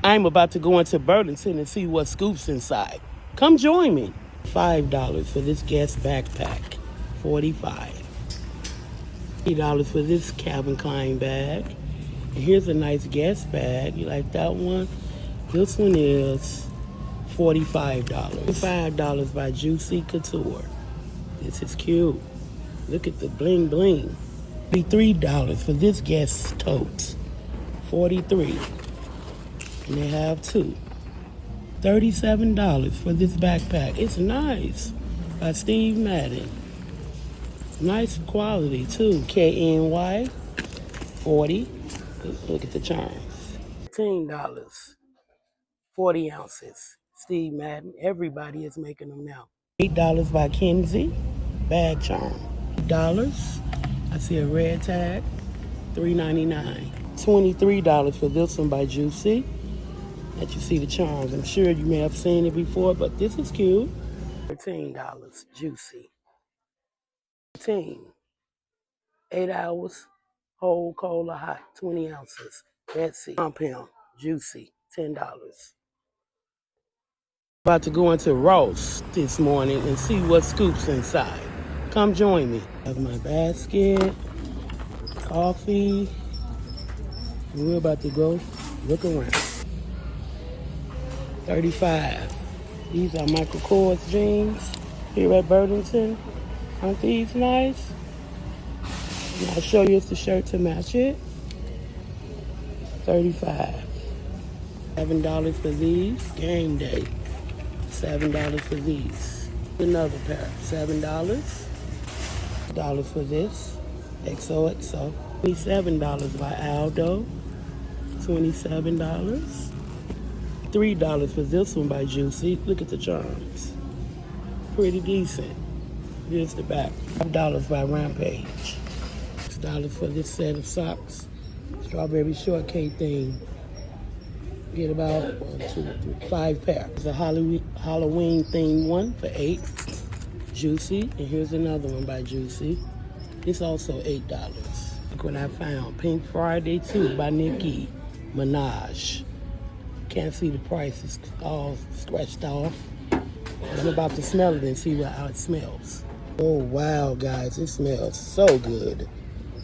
I'm about to go into Burlington and see what scoops inside. Come join me. $5 for this Guess backpack. $45. $3 for this Calvin Klein bag. And here's a nice Guess bag. You like that one? This one is $45. $5 by Juicy Couture. This is cute. Look at the bling bling. $3 for this Guess tote. $43. And they have two. $37 for this backpack. It's nice. By Steve Madden. Nice quality too. KNY. 40. Look at the charms. $15. 40 ounces. Steve Madden. Everybody is making them now. $8 by Kenzie. Bag charm. $8. I see a red tag. $3.99. $23 for this one by Juicy. Let you see the charms. I'm sure you may have seen it before, but this is cute. $13. Juicy. 13. 8 hours. Whole cola hot. 20 ounces. Betsy. Compound. Juicy. $10. About to go into Ross this morning and see what scoops inside. Come join me. I have my basket. Coffee. And we're about to go look around. $35. These are Michael Kors jeans here at Burlington. Aren't these nice? And I'll show you it's the shirt to match it. $35. $7 for these. Game day. $7 for these. Another pair. $7. $1 for this. XOXO. $27 by Aldo. $27. $3 for this one by Juicy. Look at the charms. Pretty decent. Here's the back. $5 by Rampage. $6 for this set of socks. Strawberry shortcake thing. Get about 1, 2, 3, 5 pairs. There's a Halloween themed one for $8. Juicy. And here's another one by Juicy. It's also $8. Look what I found. Pink Friday 2 by Nicki Minaj. Can't see the price, it's all stretched off. I'm about to smell it and see how it smells. Oh wow, guys, it smells so good.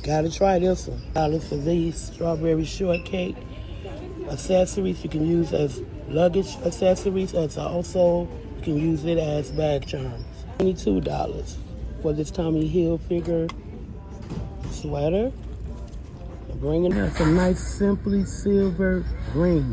Gotta try this one. $1 for these strawberry shortcake accessories. You can use as luggage accessories, as also you can use it as bag charms. $22 for this Tommy Hilfiger sweater. Bringing out some nice Simply Silver green.